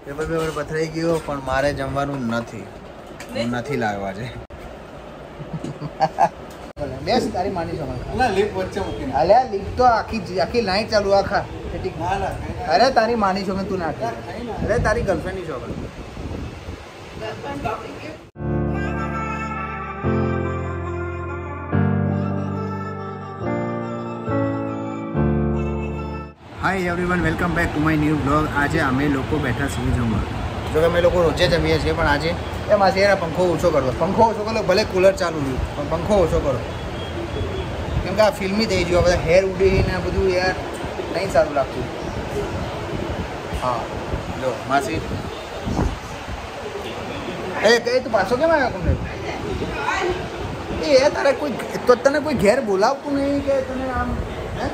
Paper પથરાઈ ગયો પણ મારે જમવાનું નથી લાગવા છે. બેસ તારી માની છો ના લીપ વચ્ચે મૂકીને અલ્યા લીપ તો આખી લાઈન ચાલુ આખા અરે તારી માની છો તું ના અરે તારી ગર્લફ્રેન્ડ ની છો hi everyone welcome back to my new blog. આજે અમે લોકો બેઠા છીએ જમવા. જો કે અમે લોકો રોજે જમીએ છીએ પણ આજે એમાં છે પંખો ઓછો કરો ભલે કુલર ચાલુ રહ્યું પણ પંખો ઓછો કરો કેમ કે આ ફિલ્મી થઈ ગયું બધા હેર ઉડીને આ બધું યાર નહીં સારું લાગતું. હા જો માસી એ તું પાછો કેમ આવ્યો તમને એ તારે કોઈ તો તને કોઈ ઘેર બોલાવતું નહીં કે તને આમ હે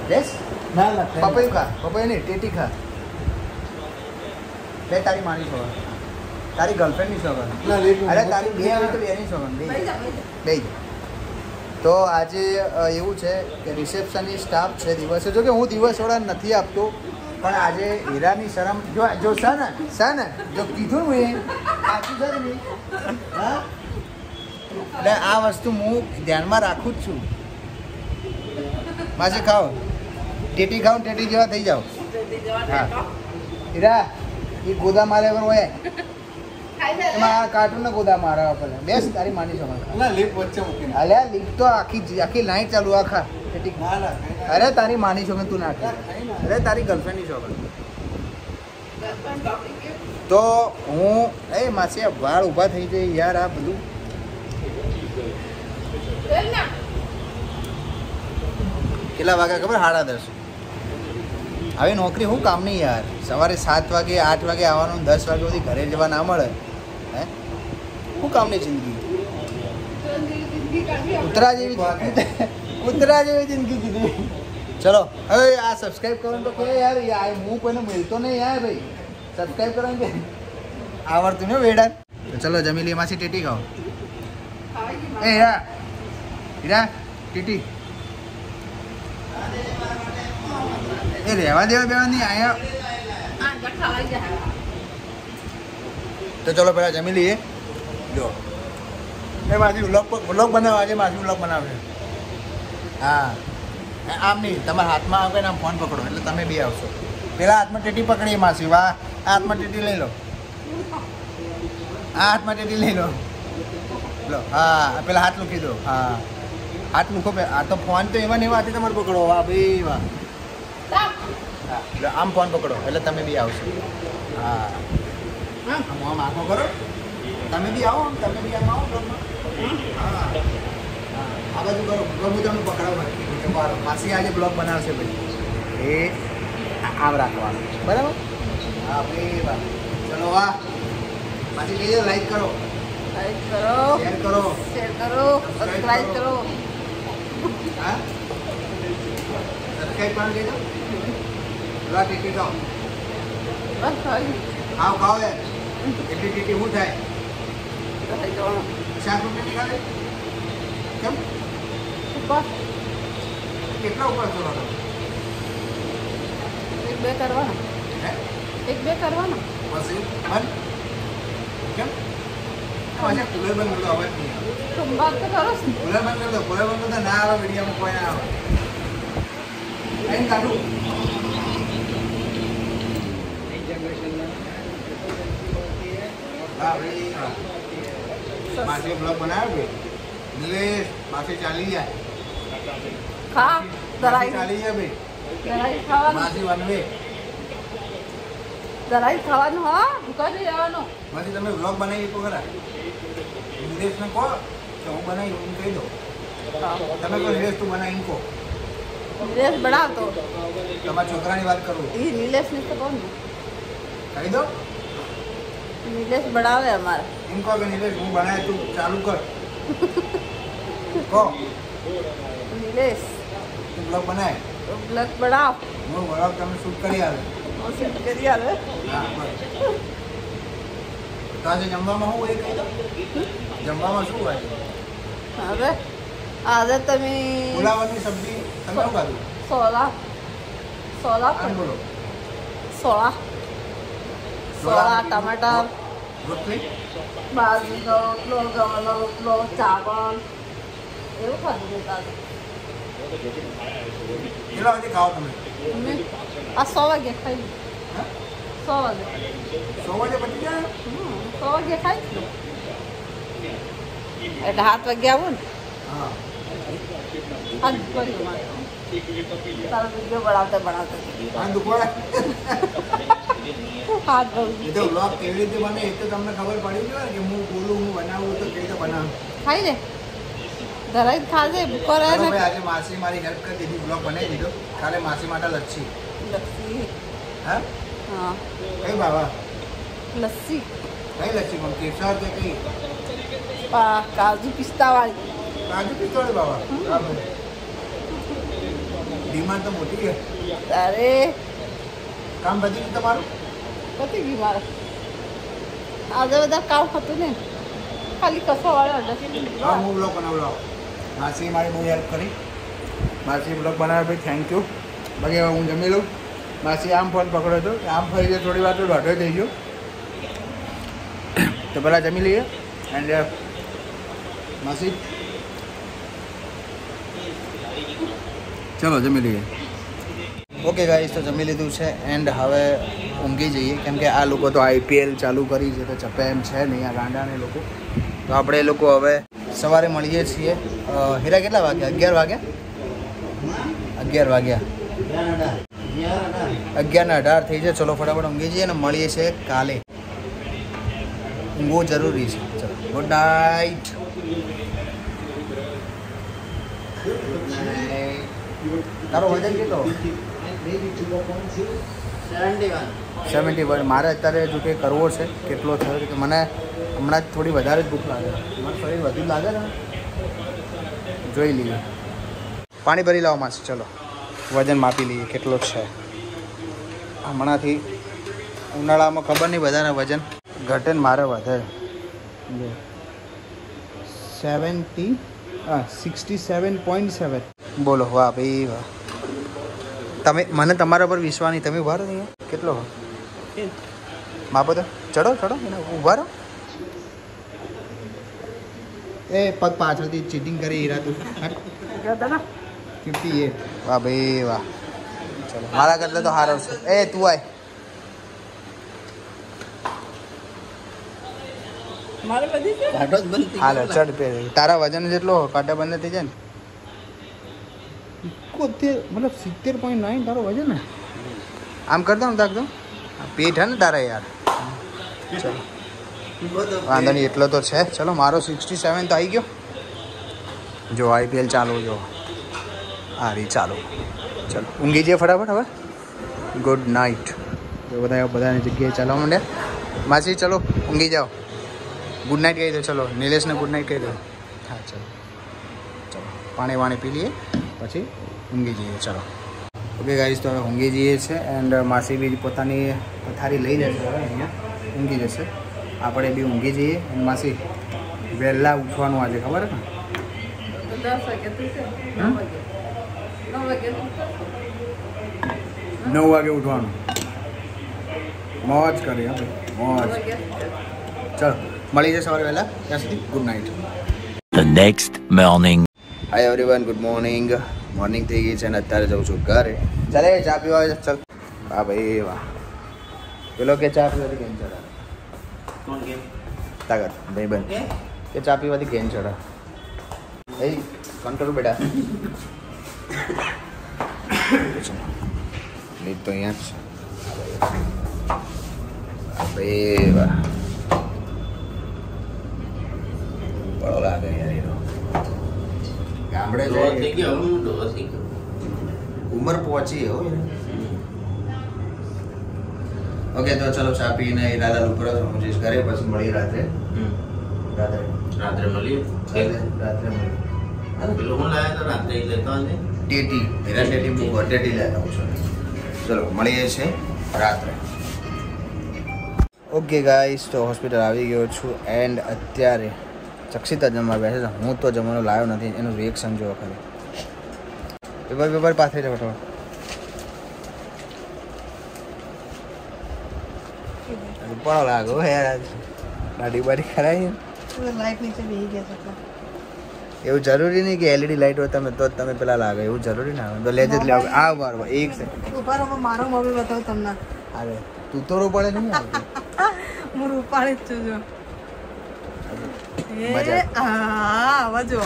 Yes? ના પપૈયું ખા પપૈયું નહીં ટેટી ખા બે તારી માની છો તારી ગર્લફ્રેન્ડની સોગન અરે તારી બે આવી તો બેની સોગન બે તો આજે એવું છે કે રિસેપ્શનની સ્ટાફ છે દિવસે જો કે હું દિવસ વડા નથી આપતો પણ આજે હીરાની શરમ જો છે ને જો કીધું ને સાચું છે ને હા એટલે આ વસ્તુ હું ધ્યાનમાં રાખું જ છું. માસે ખાઓ ટેટી ખાઓ ટેટી જેવા થઈ જાઓ. હા હીરા એ ગોદા મારે હોય એમાં કાર્ટૂનનો ગોદા મારા પેલા બેસ તારી માની છો લીપ વચ્ચે મૂકીને અલ્યા લીપ તો આખી લાઈન ચાલુ આખા ટેટી અરે તારી માની છો તું ના અરે તારી ગર્લફ્રેન્ડની છો તો હું એ માસી વાળ ઊભા થઈ જાય યાર આ બધું કેટલા વાગ્યા ખબર 10:30. હવે નોકરી હું કામ નહીં યાર સવારે 7 વાગે 8 વાગે આવવાનું 10 વાગે સુધી ઘરે જવા ના મળે હે શું કામની જિંદગી કૂતરા જેવી જિંદગી કીધી. ચલો હવે આ સબસ્ક્રાઈબ કરવાનું તો કે યાર હું કોઈને મળતો નહીં યાર ભાઈ સબસ્ક્રાઈબ કરવાનું કે આવડતું ને વેડા. તો ચલો જમી લઈએ માસી ટેટી ખાઓ એ હીરા ટેટી એ રહેવા દેવા નહીં આયા તો ચલો પેલા જમી લઈએ. જો એ માસી વ્લોગ બનાવો આજે માસી વ્લોગ બનાવશે. હા આમ નહીં તમારા હાથમાં આવે ને આમ ફોન પકડો એટલે તમે બી આવશો. પેલા હાથમાં ટેટી પકડીએ માસી વાહ આ હાથમાં ટેટી લઈ લો આ હાથમાં ટેટી લઈ લો હા પેલા હાથ મૂકી દો હા હાથ મૂકો આ તો ફોન તો એવા ને એવા હાથે તમારે પકડો વાહ ભાઈ વાહ હા આમ ફોન પકડો એટલે તમે બી આવશો. હા આમ આખો કરો તમે બી આવો તમે બી આમ આવો હા આ બાજુ કરો હું તમને પકડાવો માસી આજે બ્લોગ બનાવશે ભાઈ એ આમ રાખવાનું બરાબર હા ભાઈ વાહ ચલો વાહ માસી કહીએ લાઈક કરો શેર કરો સબસ્ક્રાઈબ કરો હા સબસ્ક્રાઈબ પણ કહી દો પેલા ટીટી ખાઓ ખાઓ યાર એટલી ટીટી શું થાય 7 રૂપિયાની ખાવે કેમ કેટલા ઉપર છો એક બે કરવાના પછી બંધ કેમ અચ્છા કુલર બંધ કરો અવાજ નહીં કુલર બંધ કરી દો કુલર બંધ કરતા ના આવે વિડીયોમાં કોઈ ના આવે અહીં કાઢું માસી બ્લોગ બનાવ્યો નિલેશ માસી ચાલી જાય ચાલી જાય ભાઈ માસી વનવે ખાવાનું હા દુકાને જવાનું માસી તમે બ્લોગ બનાવી શકો ખરા નિલેશને કહો કે હું બનાવી હું કહી દો તમે કહો નિલેશ તું બનાવી કહો નિલેશ બનાવતો તમારા છોકરાની વાત કરું એ નિલેશ ને તો કોણ કહી દો નિલેશ બનાવે અમારે એમ કહો કે નિલેશ હું બનાવે તું ચાલુ કર કહો નિલેશ તું બ્લોગ બનાવે બ્લોગ બનાવ હું બ્લોગ તમે શૂટ કરી આવે શૂટ કરી આવે હા બસ તો આજે જમવામાં શું હોય કહી દો જમવામાં શું હોય હવે આજે તમે ફુલાવરની સબ્જી તમે શું ખાધું સોલા સોલા આમ બોલો. સોળા સોળા ટમાટર રોટલી બાજરીનો રોટલો ગવાનો રોટલો ચાવલ એવું ખાધું છે તારે કેટલા વાગે ખાઓ તમે? આ 100 વાગે ખાઈ લીધું. હા? 100 વાગે 100 વાગે પતી જાય? 100 વાગે ખાઈ લીધું. એટલે 7 વાગે આવું ને હા. આજ કર્યું મારે તારો વિડીયો બનાવતા આ દુખવાડા હાથ બહુ એ તો વ્લોગ કેવી રીતે બને એ તો તમને ખબર પડી ગયો કે હું બોલું હું બનાવું તો કેવી રીતે બનાવું. ખાઈ લે ધરાઈ ખાજે ભૂકો રહે ચાલો ને ભાઈ, આજે માસી મારી હેલ્પ કરી દીધી, બ્લોગ બનાવી દીધો. કાલે માસી માટે લચ્છી. લસ્સી હા હા કઈ બાબા લસ્સી કઈ લચ્છી પણ કેસર કે કઈ કાજુ પિસ્તાવાળી કાજુ પિસ્તોળી બાબા? બરાબર. ડિમાન્ડ તો મોટી છે. અરે કામ બધી ગયું તમારું? પતી ગયું મારે આજે બધા કામ હતું ને ખાલી કસોવાળો હા હું બ્લોગ બનાવડાવો. માસી મારી બહુ હેલ્પ કરી. માસી બ્લોગ બનાવ્યા ભાઈ થેન્ક યુ. બાકી હવે હું જમી લઉં. માસી આમ ફોન પકડ્યો હતો, આમ ફરી જાય થોડી વાર તો દોઢો થઈ ગયો. તો પહેલાં જમી લઈએ એન્ડ માસી ચલો જમી લઈએ. ઓકે ગાઈસ, તો જમી લીધું છે એન્ડ હવે ઊંઘી જઈએ કેમ કે આ લોકો તો IPL ચાલુ કરી છે તો ચપે એમ છે નહીં આ ગાંડાને લોકો. તો આપણે એ લોકો હવે સવારે મળીએ છીએ. હીરા કેટલા વાગ્યા? 11 વાગ્યા? 11 વાગ્યા 11:18 થઈ જાય. ચલો ફટાફટ ઊંઘી જઈએ ને મળીએ છીએ કાલે. ઊંઘવું જરૂરી છે. ચલો ગુડ નાઇટ. તારો વજન કેટલો? 71. મારે અત્યારે જો કે કરવો છે કેટલો થયો કે મને હમણાં જ થોડી વધારે જ ભૂખ લાગે. મારું શરીર વધુ લાગે ને જોઈ લઈએ. પાણી ભરી લાવો માસી. ચલો વજન માપી લઈએ કેટલો છે. હમણાંથી ઉનાળામાં ખબર નહીં બધાને વજન ઘટે ને મારે વધે. 67.7. બોલો વાહ ભાઈ વાહ. તમે મને તમારા પર વિશ્વાસ નહીં. તમે ઉભા રહો અહીંયા. કેટલો માપો તો ચડો ચડો એને ઉભા રહો. એ પગ પાછળથી ચીટિંગ કરી હીરા તું. 58. વાહ ભાઈ વાહ. ચલો મારા કરતા તો હારો છે. એ તું આય. મારે બધી છે હાલો ચડ પે. તારા વજન જેટલો કાંટા બંધ થઈ જાય ને 71 મતલબ 70.9 તારો વજન ને. આમ કરતો ને તાકતો પેટ હે ને તારા યાર. ચલો વાંધો નહીં એટલો તો છે. ચલો મારો 67 તો આવી ગયો. જો IPL ચાલુ જો આ રી ચાલુ. ચલો ઊંઘી જઈએ ફટાફટ હવે. Good night. તો બધાની જગ્યાએ ચાલવા માંડ્યા. માસી ચલો ઊંઘી જાઓ. ગુડ નાઇટ કહી દો. ચલો નિલેશને ગુડ નાઇટ કહી દો. હા ચલો ચલો પાણી વાણી પી લઈએ પછી ઊંઘી જઈએ. ચલો ઓકે ગાઈસ, તો હવે ઊંઘી જઈએ છે એન્ડ માસી બી પોતાની પથારી લઈ જશે હવે અહીંયા ઊંઘી જશે. આપણે બી ઊંઘી જઈએ. અને માસી વહેલા ઉઠવાનું આજે ખબર ને? 10 વાગે તું છે 9 વાગે 9 વાગે 9 વાગે ઉઠવાનું. મોજ કરી હા મોજ. ચલો મળી જશે સવારે વહેલા. ત્યાં સુધી good night. The next morning. Hi everyone, good morning. Morning થઈ ગઈ છે અને અત્યારે જાઉં છું ઘરે. ચાલે ચા પીવા આવે છે. ચાલ હા ભાઈ વાહ. પેલો કે ચા પીવાથી કેમ ચડા? કોણ કે? તાગર ભાઈ બન કે ચા પીવાથી કેમ ચડા? એ કંટ્રોલ બેટા. લીધ તો અહીંયા જ છે. ભાઈ વાહ બળો લાગે યાર એનો. ગામડે જાય ઉંમર પહોંચી હો. ઓકે તો ચલો ચા પીને ઈરાદા ઉપર હું જઈશ ઘરે. પછી મળી રાત્રે. રાત્રે મળીએ. રાત્રે મળી. પેલું હું લાયા તો રાત્રે લેતા ને ટેટી હીરા ટેટી મૂકો ટેટી લેતા હું છું. ચલો મળીએ છીએ રાત્રે. ઓકે ગાઈસ, તો હોસ્પિટલ આવી ગયો છું એન્ડ અત્યારે ચક્ષિતા જમવા બેસે છે. હું તો જમવાનું લાવ્યો નથી. એનું રિએક્શન જોવો ખાલી. પેપર પાથરી જાવ તો રૂપાળો લાગો યાર આજ દાઢી બાઢી ખરાઈ લાઈટ નીચે બેસી ગયા છે. એવું જરૂરી નહીં કે એલઈડી લાઈટ હોય તમે તો જ તમે પેલા લાગે એવું જરૂરી ના હોય તો લેજે જ લેવા આ બરાબર એક સેકન્ડ ઉપર મારો મોબાઈલ બતાવું તમને. અરે તું તો રૂપાળે નહીં આવતી હું રૂપાળી જ છું જો. મજા. આવા જો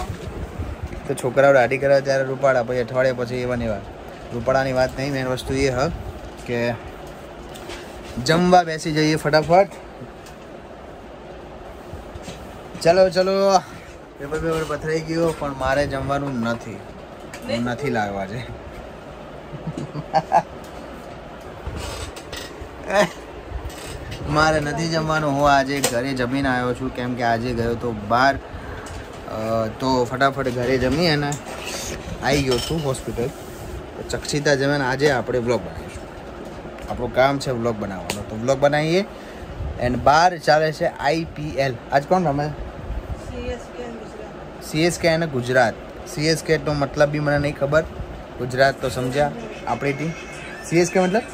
તો છોકરાઓ દાઢી કરે ત્યારે રૂપાળા પછી અઠવાડિયા પછી એવા ને એવા રૂપાળાની વાત નહીં મેન વસ્તુ એ હ કે જમવા બેસી જઈએ ફટાફટ. ચલો ચલો પેપર પથરાઈ ગયો પણ મારે જમવાનું નથી લાગવા છે. મારે નથી જમવાનું. હું આજે ઘરે જમીને આવ્યો છું કેમ કે આજે ગયો તો બહાર તો ફટાફટ ઘરે જમી અને આવી ગયો છું હોસ્પિટલ. ચક્ષિતા જમીને આજે આપણે વ્લોગ બનાવીશું. આપણું કામ છે વ્લોગ બનાવવાનો તો વ્લોગ બનાવીએ. એન્ડ બહાર ચાલે છે IPL. આજ કોણ રમે? CSK અને ગુજરાત. CSK નો મતલબ બી મને નહીં ખબર, ગુજરાત તો સમજ્યા આપણી ટીમ. CSK મતલબ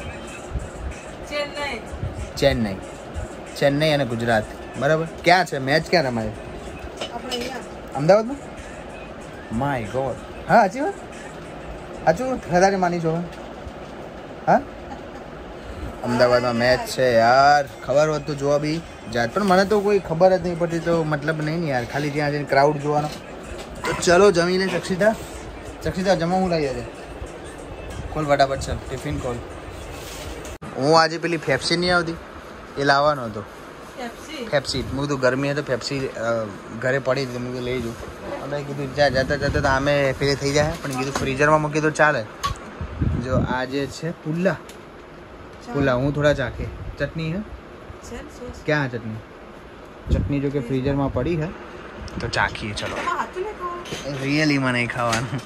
ચેન્નઈ અને ગુજરાત બરાબર. ક્યાં છે મેચ? ક્યાં રમાય? અમદાવાદમાં? My God. હા સાચી વાત. સાચું ખરારી માની છો? હા અમદાવાદમાં મેચ છે યાર. ખબર હોત તો જોવા બી જાત પણ મને તો કોઈ ખબર જ નહીં પડતી તો મતલબ નહીં ને યાર. ખાલી ત્યાં જઈને ક્રાઉડ જોવાનો. તો ચલો જમી લે ચક્ષિતા જમવા હું લઈ આજે કોલ ફટાફટ છે ટિફિન કોલ. હું આજે પેલી ફેપ્સી નહીં આવતી એ લાવવાનો હતો. ફેપ્સી મેં કીધું ગરમી હતો ફેપ્સી ઘરે પડી હતી મેં કીધું લઈ જઉં. અને કીધું જતા તો આમે ફેરી થઈ જાય પણ કીધું ફ્રીઝરમાં મૂકી તો ચાલે. જો આ જે છે પુલ્લા હું થોડા ચાખે. ચટણી હે ક્યાં? ચટણી જો કે ફ્રીઝરમાં પડી હે તો ચાખીએ. ચલો રિયલીમાં નહીં ખાવાનું.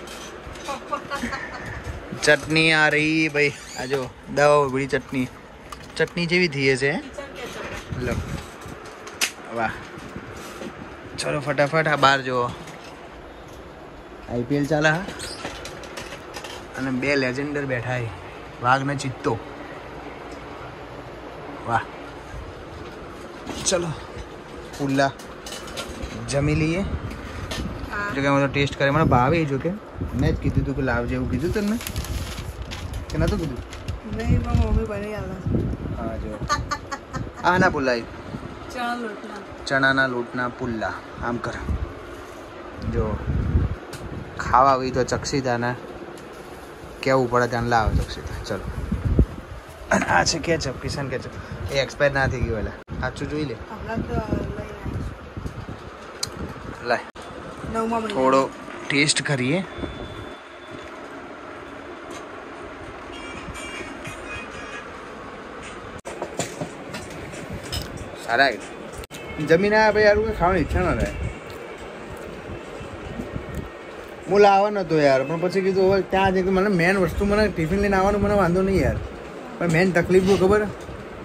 ચટણી આ રહી ભાઈ. આ જો દવા બધી ચટણી જેવી થઈ છે. લો વાહ. ચલો ફટાફટ આ બહાર જુઓ IPL ચાલે હા અને બે લેજેન્ડર બેઠા છે વાઘ ને ચિત્તો. વાહ. ચલો પુલ્લા જમી લઈએ. જો કે હું તો ટેસ્ટ કરે મને ભાવે. જો કે મેં જ કીધું હતું કે લાવજે એવું કીધું તમને કે નતું કીધું? નહીં પણ મમ્મી બની આવે. હા જો આના પુલ્લા ચણાના લોટના પુલ્લા. આમ કર જો ખાવા હોય તો ચક્ષિતાને કેવું પડે ત્યાં લાવો ચક્ષિતા. ચલો અને આ છે કેચઅપ કિશન કેચઅપ એ એક્સપાયર ના થઈ ગયું એટલે સાચું જોઈ લે. લાય થોડો ટેસ્ટ કરીએ. સારા જમીન આવ્યા ભાઈ યાર ખાવાની ઈચ્છા ન રહે. હું લાવવાનો હતો યાર પણ પછી કીધું હવે ત્યાં જઈને મને મેન વસ્તુ મને ટિફિન લઈને આવવાનું મને વાંધો નહીં યાર પણ મેન તકલીફ શું ખબર?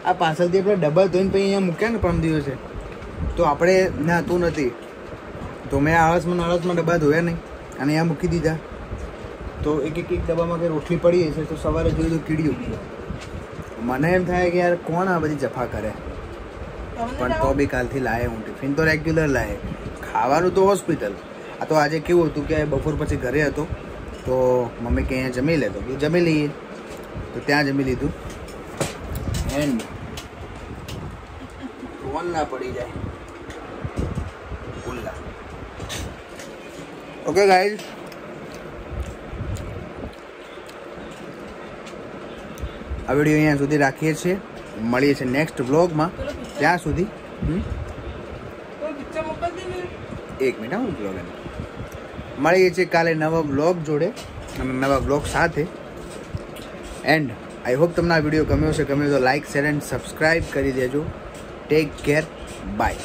આ પાછળથી આપણે ડબ્બા ધોઈને પછી અહીંયા મૂક્યા ને પરમ દિવસે તો આપણે ના તું નથી તો મેં આળસમાં ડબ્બા ધોયા નહીં અને અહીંયા મૂકી દીધા તો એક ડબ્બામાં કંઈ રોટલી પડી હશે તો સવારે જોયું તો કીડ્યું. મને એમ થાય કે યાર કોણ આ બધી જફા કરે પણ તો બી કાલથી લાવે હું ટિફિન તો રેગ્યુલર લાવે. ખાવાનું તો હોસ્પિટલ. આ તો આજે કેવું હતું કે બપોર પછી ઘરે હતો તો મમ્મી કે અહીંયા જમી લે તો જમી લઈએ તો ત્યાં જમી લીધું. એન્ડ ફોન ના પડી જાય પુલ્લા. ઓકે ગાઈઝ આ વિડીયો અહીંયા સુધી રાખીએ છીએ. મળીએ છીએ નેક્સ્ટ વ્લોગમાં. ત્યાં સુધી એક મિનિટ હું વ્લોગ મળીએ છીએ કાલે નવા વ્લોગ જોડે અને નવા વ્લોગ સાથે. એન્ડ આઈ હોપ તમને આ વિડીયો ગમ્યો છે. ગમ્યો તો લાઇક શેર એન્ડ સબસ્ક્રાઈબ કરી દેજો. Take care bye.